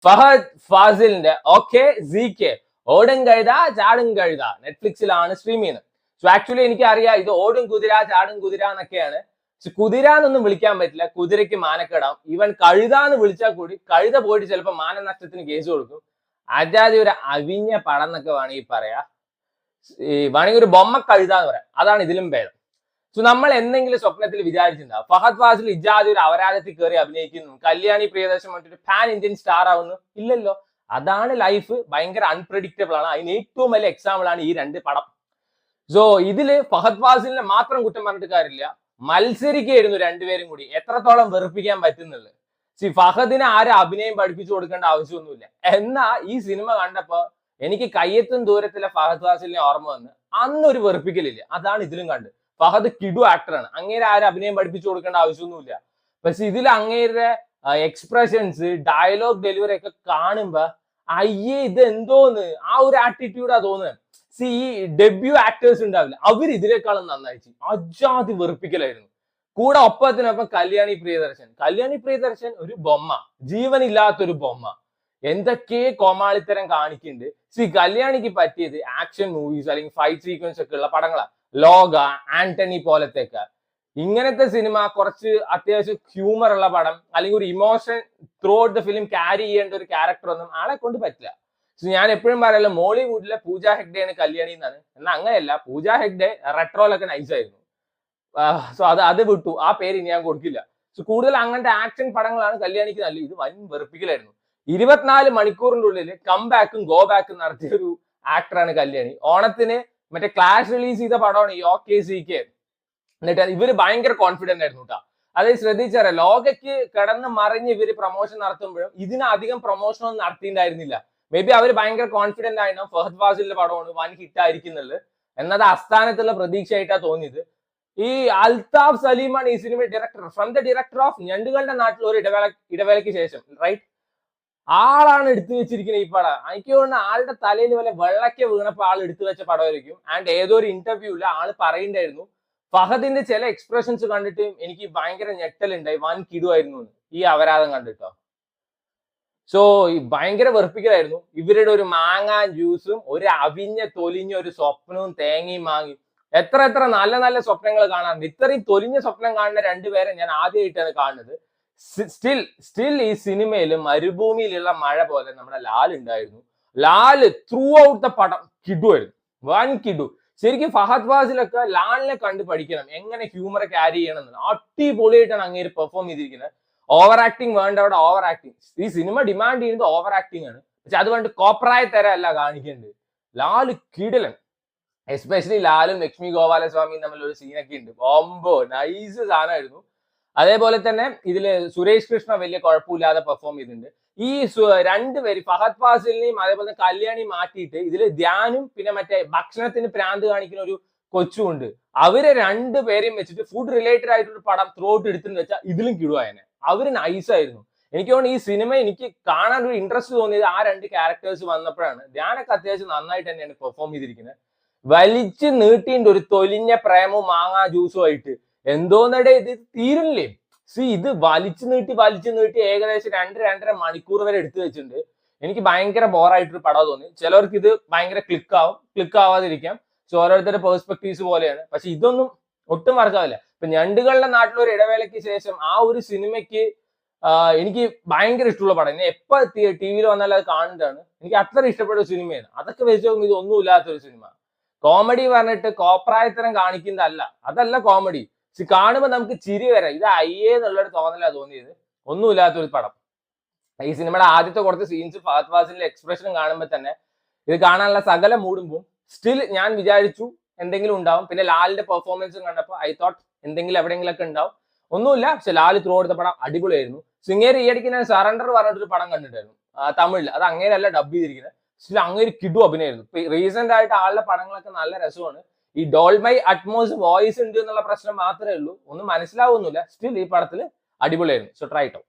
Fahad ഫാസിലിന്റെ okay ZK ഓടും കഴുത ചാടും കഴുത നെറ്റ്ഫ്ലിക്സിലാണ് സ്ട്രീം ചെയ്യുന്നത്. സോ ആക്ച്വലി എനിക്ക് അറിയാം ഇത് ഓടും കുതിര ചാടും കുതിര എന്നൊക്കെയാണ്. കുതിര എന്നൊന്നും വിളിക്കാൻ പറ്റില്ല, കുതിരയ്ക്ക് മാനക്കെടാം. ഈവൻ കഴുത എന്ന് വിളിച്ചാൽ കൂടി കഴുത പോയിട്ട് ചിലപ്പോൾ മാനനഷ്ടത്തിന് കേസ് കൊടുക്കും. അജാതി ഒരു അവിഞ്ഞ പടം എന്നൊക്കെ വേണമെങ്കിൽ പറയാ, വേണമെങ്കിൽ ഒരു ബൊമ്മ കഴുത എന്ന് പറയാം. അതാണ് ഇതിലും ഭേദം. സോ നമ്മൾ എന്തെങ്കിലും സ്വപ്നത്തിൽ വിചാരിച്ചിട്ടുണ്ടാവും ഫഹദ് ഫാസിൽ ഇജാദ് ഒരു അവരാധത്തിൽ കയറി അഭിനയിക്കുന്നു, കല്യാണി പ്രിയദർശൻ മറ്റൊരു പാൻ ഇന്ത്യൻ സ്റ്റാർ ആവുന്നു? ഇല്ലല്ലോ. അതാണ് ലൈഫ്. ഭയങ്കര അൺപ്രഡിക്റ്റബിൾ ആണ്. അതിന് ഏറ്റവും വലിയ എക്സാമ്പിൾ ആണ് ഈ രണ്ട് പടം. സോ ഇതില് ഫഹദ് ഫാസിലിനെ മാത്രം കുറ്റം പറഞ്ഞിട്ട് കാര്യമില്ല, മത്സരിക്കായിരുന്നു രണ്ടുപേരും കൂടി എത്രത്തോളം വെറുപ്പിക്കാൻ പറ്റുന്നുള്ളത്. ഫഹദിനെ ആരും അഭിനയം പഠിപ്പിച്ചു കൊടുക്കേണ്ട ആവശ്യമൊന്നുമില്ല. എന്നാ ഈ സിനിമ കണ്ടപ്പോ എനിക്ക് കയ്യെത്തും ദൂരത്തിലെ ഫഹദ് ഫാസിലിനെ ഓർമ്മ വന്ന് അന്നൊരു വെറുപ്പിക്കലില്ല. അതാണ് ഇതിലും കണ്ട്. ഫഹദ് കിഡു ആക്ടറാണ്, അങ്ങേരെ ആരും അഭിനയം പഠിപ്പിച്ചു കൊടുക്കേണ്ട ആവശ്യമൊന്നുമില്ല. പക്ഷെ ഇതിൽ അങ്ങേരുടെ എക്സ്പ്രഷൻസ് ഡയലോഗ് ഡെലിവറി ഒക്കെ കാണുമ്പോ അയ്യേ ഇത് എന്തോന്ന് ആ ഒരു ആറ്റിറ്റ്യൂഡാ തോന്നുന്നത്. ഈ ഡെബ്യൂ ആക്ടേഴ്സ് ഉണ്ടാവില്ല, അവർ ഇതിനേക്കാളും നന്നായി. അജാതി വെറുപ്പിക്കലായിരുന്നു. കൂടെ ഒപ്പത്തിനൊപ്പം കല്യാണി പ്രിയദർശൻ ഒരു ബൊമ്മ, ജീവനില്ലാത്തൊരു ബൊമ്മ. എന്തൊക്കെ കോമാളിത്തരം കാണിക്കുന്നുണ്ട്. കല്യാണിക്ക് പറ്റിയത് ആക്ഷൻ മൂവീസ് അല്ലെങ്കിൽ ഫൈറ്റ് സീക്വൻസ് ഒക്കെ ഉള്ള പടങ്ങളാണ്. ലോക, ആന്റണി പോലത്തെയൊക്കെ ഇങ്ങനത്തെ സിനിമ, കുറച്ച് അത്യാവശ്യം ഹ്യൂമർ ഉള്ള പടം അല്ലെങ്കിൽ ഒരു emotion through out the film carry ചെയ്യേണ്ട ഒരു ക്യാരക്ടർ ഒന്നും ആളെ കൊണ്ട് പറ്റില്ല. ഞാൻ എപ്പോഴും പറയല്ലോ മോളിവുഡിലെ പൂജ ഹെഗ്ഡെയാണ് കല്യാണി എന്നാണ്. എന്നാൽ അങ്ങനെയല്ല, പൂജ ഹെഗ്ഡെ റെട്രോലൊക്കെ നൈസായിരുന്നു. സോ അത് വിട്ടു, ആ പേര് ഞാൻ കൊടുക്കില്ല. സോ കൂടുതൽ അങ്ങനത്തെ ആക്ഷൻ പടങ്ങളാണ് കല്യാണിക്ക് നല്ലത്. ഇത് വൻ വെറുപ്പിക്കലായിരുന്നു. 24 മണിക്കൂറിന്റെ ഉള്ളിൽ കം ബാക്കും ഗോ ബാക്കും നടത്തിയ ഒരു ആക്ടറാണ് കല്യാണി. ഓണത്തിന് മറ്റേ ക്ലാഷ് റിലീസ് ചെയ്ത പടമാണ് ഈ ഓക്കെ ZK. എന്നിട്ട് ഇവര് ഭയങ്കര കോൺഫിഡന്റ് ആയിരുന്നു കേട്ടോ. അതായത് ശ്രദ്ധിച്ചാറ, ലോകയ്ക്ക് കിടന്ന് മറിഞ്ഞ് ഇവര് പ്രൊമോഷൻ നടത്തുമ്പോഴും ഇതിനധികം പ്രൊമോഷൻ ഒന്നും നടത്തിയിട്ടുണ്ടായിരുന്നില്ല. മേ ബി അവർ ഭയങ്കര കോൺഫിഡന്റ് ആയിരുന്നു ഫഹദ് ഫാസിലിന്റെ പടമാണ് വൻ ഹിറ്റ് ആയിരിക്കുന്നുള്ളത് എന്നത് അസ്ഥാനത്തുള്ള പ്രതീക്ഷയായിട്ടാണ് തോന്നിയത്. ഈ അൽതാഫ് സലീമാണ് ഈ cinema director, from the director of ഞണ്ടുകളുടെ നാട്ടിൽ ഒരു ഇടവേളയ്ക്ക് ശേഷം, റൈറ്റ്? ആളാണ് എടുത്തു വെച്ചിരിക്കുന്നത് ഈ പടം. എനിക്ക് തോന്നുന്ന ആളുടെ തലയിൽ വല്ല വെള്ളക്കെ വീണപ്പോ ആൾ എടുത്തു വെച്ച പടമായിരിക്കും. ആൻഡ് ഏതോ ഒരു ഇന്റർവ്യൂല് ആള് പറയുണ്ടായിരുന്നു ഫഹദിന്റെ ചില എക്സ്പ്രഷൻസ് കണ്ടിട്ട് എനിക്ക് ഭയങ്കര ഞെട്ടലുണ്ടായി, വൻ കിടുവായിരുന്നു ഈ അപരാധം കണ്ടിട്ടോ. സോ ഭയങ്കര വെറുപ്പിക്കലായിരുന്നു. ഇവരുടെ ഒരു മാങ്ങാ ജ്യൂസും ഒരു അവിഞ്ഞ തൊലിഞ്ഞ ഒരു സ്വപ്നവും തേങ്ങയും മാങ്ങി എത്ര നല്ല നല്ല സ്വപ്നങ്ങൾ കാണാറുണ്ട്. ഇത്രയും തൊലിഞ്ഞ സ്വപ്നം കാണുന്ന രണ്ടുപേരെ ഞാൻ ആദ്യമായിട്ടാണ് കാണുന്നത്. സ്റ്റിൽ ഈ സിനിമയിൽ മരുഭൂമിയിലുള്ള മഴ പോലെ നമ്മുടെ ലാൽ ഉണ്ടായിരുന്നു. ലാല് ത്രൂ ഔട്ട് ദ പടം കിടുവായിരുന്നു, വൻ കിടു. ശരിക്കും ഫഹദ് ഫാസിലൊക്കെ ലാലിനെ കണ്ട് പഠിക്കണം, എങ്ങനെ ഹ്യൂമർ ക്യാരി ചെയ്യണം എന്നുള്ളത്. അടിപൊളിയായിട്ടാണ് അങ്ങേര് പെർഫോം ചെയ്തിരിക്കുന്നത്. ഓവർ ആക്ടിങ് വേണ്ട അവിടെ ഓവർ ആക്ടിങ്. ഈ സിനിമ ഡിമാൻഡ് ചെയ്യുന്നത് ഓവർ ആക്ടിങ് ആണ്. പക്ഷെ അത് വേണ്ട കോപ്രായ തരമല്ല കാണിക്കേണ്ടത്. ലാല് കിടിലൻ. എസ്പെഷ്യലി ലാലും ലക്ഷ്മി ഗോപാലസ്വാമിയും തമ്മിൽ ഒരു സീനൊക്കെ ഉണ്ട്, ബോംബോ നൈസ് സാധനമായിരുന്നു. അതേപോലെ തന്നെ ഇതില് സുരേഷ് കൃഷ്ണ വലിയ കുഴപ്പമില്ലാതെ പെർഫോം ചെയ്തിട്ടുണ്ട്. ഈ രണ്ടുപേര് ഫഹദ് ഫാസിലിനെയും അതേപോലെ കല്യാണി മാറ്റിയിട്ട് ഇതില് ധ്യാനും പിന്നെ മറ്റേ ഭക്ഷണത്തിന് പ്രാന്ത് കാണിക്കുന്ന ഒരു കൊച്ചുണ്ട്. അവരെ രണ്ടുപേരെയും വെച്ചിട്ട് ഫുഡ് റിലേറ്റഡ് ആയിട്ടൊരു പടം ത്രൂ ഔട്ട് എടുത്തെന്ന് വെച്ചാൽ ഇതിലും കിടുവായനെ. അവര് നൈസായിരുന്നു. എനിക്ക് തോന്നുന്നു ഈ സിനിമ എനിക്ക് കാണാൻ ഒരു ഇൻട്രസ്റ്റ് തോന്നിയത് ആ രണ്ട് ക്യാരക്ടേഴ്സ് വന്നപ്പോഴാണ്. ധ്യാനൊക്കെ അത്യാവശ്യം നന്നായിട്ട് തന്നെയാണ് പെർഫോം ചെയ്തിരിക്കുന്നത്. വലിച്ചു നീട്ടിന്റെ ഒരു തൊലിഞ്ഞ പ്രേമവും മാങ്ങാ ജ്യൂസും ആയിട്ട് എന്തോന്നടെ ഇത് തീരുന്നില്ലേ. ഇത് വലിച്ചു നീട്ടി ഏകദേശം 2-2.5 മണിക്കൂർ വരെ എടുത്തു വെച്ചിട്ടുണ്ട്. എനിക്ക് ഭയങ്കര ബോറായിട്ടൊരു പടം തോന്നി. ചിലവർക്ക് ഇത് ഭയങ്കര ക്ലിക്ക് ആവാതിരിക്കാം. സോ ഓരോരുത്തരുടെ പെർസ്പെക്ടീവ്സ് പോലെയാണ്. പക്ഷെ ഇതൊന്നും ഒട്ടും വർക്കാവില്ല. ഇപ്പൊ ഞണ്ടുകളുടെ നാട്ടിലൊരു ഇടവേളയ്ക്ക് ശേഷം ആ ഒരു സിനിമയ്ക്ക് എനിക്ക് ഭയങ്കര ഇഷ്ടമുള്ള പടം. ഞാൻ എപ്പോ ടി വിയിൽ വന്നാലും അത് കാണുന്നതാണ്. എനിക്ക് അത്ര ഇഷ്ടപ്പെട്ട ഒരു സിനിമയാണ്. അതൊക്കെ വെച്ച് നോക്കുമ്പോൾ ഇത് ഒന്നുമില്ലാത്തൊരു സിനിമ. കോമഡി പറഞ്ഞിട്ട് കോപ്രായത്തരം കാണിക്കുന്നതല്ല, അതല്ല കോമഡി. കാണുമ്പോ നമുക്ക് ചിരി വരാം. ഇത് അയ്യേ എന്നുള്ളൊരു തോന്നലാ തോന്നിയത്. ഒന്നുമില്ലാത്തൊരു പടം. ഈ സിനിമയുടെ ആദ്യത്തെ കുറച്ച് സീൻസ് ഫഹദ് ഫാസിലിന്റെ എക്സ്പ്രഷനും കാണുമ്പോൾ തന്നെ ഇത് കാണാനുള്ള സകല മൂടുമ്പോൾ സ്റ്റിൽ ഞാൻ വിചാരിച്ചു എന്തെങ്കിലും ഉണ്ടാവും. പിന്നെ ലാലിന്റെ പെർഫോമൻസും കണ്ടപ്പോൾ ഐ തോട്ട് എന്തെങ്കിലും എവിടെയെങ്കിലൊക്കെ ഉണ്ടാവും. ഒന്നുമില്ല. പക്ഷെ ലാല് ത്രൂ എടുത്ത പടം അടിപൊളിയായിരുന്നു. സിംഗേര് ഈയിടയ്ക്ക് ഞാൻ സറണ്ടർ പറഞ്ഞിട്ടൊരു പടം കണ്ടിട്ടായിരുന്നു തമിഴിൽ. അത് അങ്ങനെയല്ല ഡബ് ചെയ്തിരിക്കുന്നത്. സ്റ്റിൽ അങ്ങനെ കിടു അഭിനയായിരുന്നു. റീസെന്റ് ആയിട്ട് ആളുടെ പടങ്ങളൊക്കെ നല്ല രസമാണ്. ഈ ഡോൾമൈ അറ്റ്മോസ് വോയിസ് ഉണ്ട് എന്നുള്ള പ്രശ്നം മാത്രമേ ഉള്ളൂ. ഒന്നും മനസ്സിലാവുന്നില്ല. സ്റ്റിൽ ഈ പടത്തിൽ അടിപൊളിയായിരുന്നു. സോ ട്രൈ ഇട്ടോ.